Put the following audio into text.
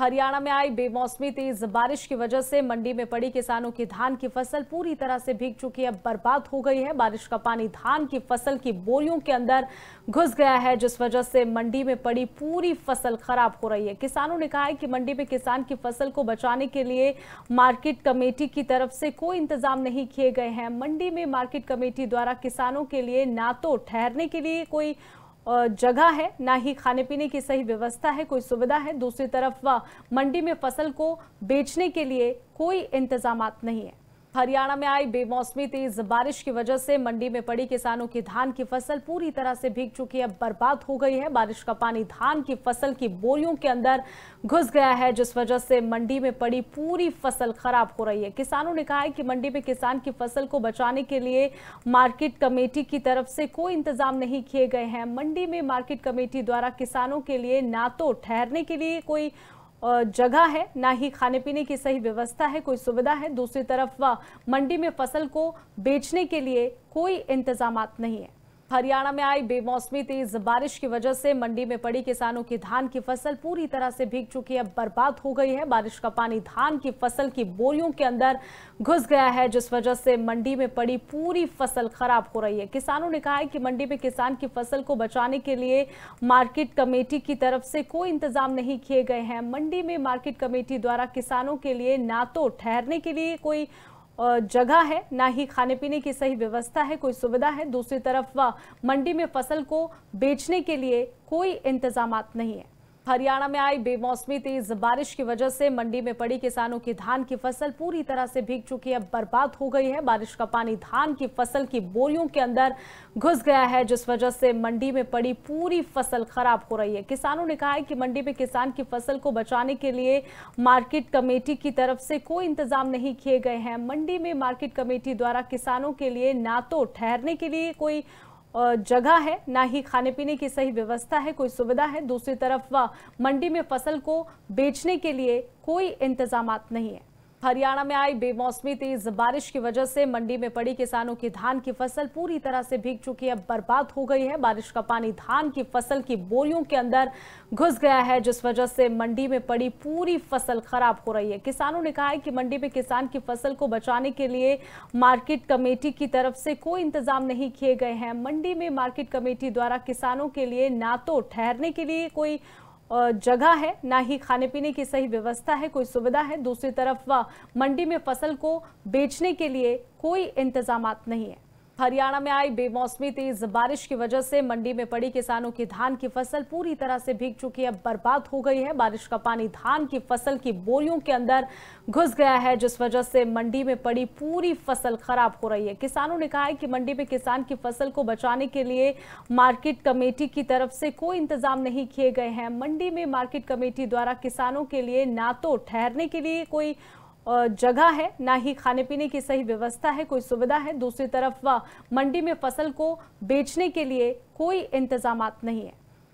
हरियाणा में आई बेमौसमी तेज बारिश की वजह से मंडी में पड़ी किसानों की धान की फसल पूरी तरह से भीग चुकी है, बर्बाद हो गई है। बारिश का पानी धान की फसल की बोरियों के अंदर घुस गया है, जिस वजह से मंडी में पड़ी पूरी फसल खराब हो रही है। किसानों ने कहा है कि मंडी में किसान की फसल को बचाने के लिए मार्केट कमेटी की तरफ से कोई इंतजाम नहीं किए गए हैं। मंडी में मार्केट कमेटी द्वारा किसानों के लिए ना तो ठहरने के लिए कोई जगह है, ना ही खाने पीने की सही व्यवस्था है, कोई सुविधा है। दूसरी तरफ मंडी में फसल को बेचने के लिए कोई इंतजामात नहीं है। हरियाणा में आई बेमौसमी तेज बारिश की वजह से मंडी में पड़ी किसानों की धान की फसल पूरी तरह से भीग चुकी है, बर्बाद हो गई है। बारिश का पानी धान की फसल की बोरियों के अंदर घुस गया है, जिस वजह से मंडी में पड़ी पूरी फसल खराब हो रही है। किसानों ने कहा है कि मंडी में किसान की फसल को बचाने के लिए मार्केट कमेटी की तरफ से कोई इंतजाम नहीं किए गए हैं। मंडी में मार्केट कमेटी द्वारा किसानों के लिए ना तो ठहरने के लिए कोई जगह है, ना ही खाने पीने की सही व्यवस्था है, कोई सुविधा है। दूसरी तरफ मंडी में फसल को बेचने के लिए कोई इंतजामात नहीं है। हरियाणा में आई बेमौसमी तेज बारिश की वजह से मंडी में पड़ी किसानों की धान की फसल पूरी तरह से भीग चुकी है, बर्बाद हो गई है। बारिश का पानी धान की फसल की बोरियों के अंदर घुस गया है, जिस वजह से मंडी में पड़ी पूरी फसल खराब हो रही है। किसानों ने कहा है कि मंडी में किसान की फसल को बचाने के लिए मार्केट कमेटी की तरफ से कोई इंतजाम नहीं किए गए हैं। मंडी में मार्केट कमेटी द्वारा किसानों के लिए ना तो ठहरने के लिए कोई जगह है, ना ही खाने पीने की सही व्यवस्था है, कोई सुविधा है। दूसरी तरफ मंडी में फसल को बेचने के लिए कोई इंतजामात नहीं है। हरियाणा में आई बेमौसमी तेज बारिश की वजह से मंडी में पड़ी किसानों की धान की फसल पूरी तरह से भीग चुकी है, बर्बाद हो गई है। बारिश का पानी धान की फसल की बोरियों के अंदर घुस गया है, जिस वजह से मंडी में पड़ी पूरी फसल खराब हो रही है। किसानों ने कहा है कि मंडी में किसान की फसल को बचाने के लिए मार्केट कमेटी की तरफ से कोई इंतजाम नहीं किए गए हैं। मंडी में मार्केट कमेटी द्वारा किसानों के लिए ना तो ठहरने के लिए कोई जगह है, ना ही खाने पीने की सही व्यवस्था है, कोई सुविधा है। दूसरी तरफ मंडी में फसल को बेचने के लिए कोई इंतजामात नहीं है। हरियाणा में आई बेमौसमी तेज बारिश की वजह से मंडी में पड़ी किसानों की धान की फसल पूरी तरह से भीग चुकी है, बर्बाद हो गई है। बारिश का पानी धान की फसल की बोरियों के अंदर घुस गया है, जिस वजह से मंडी में पड़ी पूरी फसल खराब हो रही है। किसानों ने कहा है कि मंडी में किसान की फसल को बचाने के लिए मार्केट कमेटी की तरफ से कोई इंतजाम नहीं किए गए हैं। मंडी में मार्केट कमेटी द्वारा किसानों के लिए ना तो ठहरने के लिए कोई जगह है, ना ही खाने पीने की सही व्यवस्था है, कोई सुविधा है। दूसरी तरफ मंडी में फसल को बेचने के लिए कोई इंतजामात नहीं है। हरियाणा में आई बेमौसमी तेज बारिश की वजह से मंडी में पड़ी किसानों की धान की फसल पूरी तरह से भीग चुकी है, बर्बाद हो गई है। बारिश का पानी धान की फसल की बोरियों के अंदर घुस गया है, जिस वजह से मंडी में पड़ी पूरी फसल खराब हो रही है। किसानों ने कहा है कि मंडी में किसान की फसल को बचाने के लिए मार्केट कमेटी की तरफ से कोई इंतजाम नहीं किए गए हैं। मंडी में मार्केट कमेटी द्वारा किसानों के लिए ना तो ठहरने के लिए कोई जगह है, ना ही खाने पीने की सही व्यवस्था है, कोई सुविधा है। दूसरी तरफ मंडी में फसल को बेचने के लिए कोई इंतजामात नहीं है।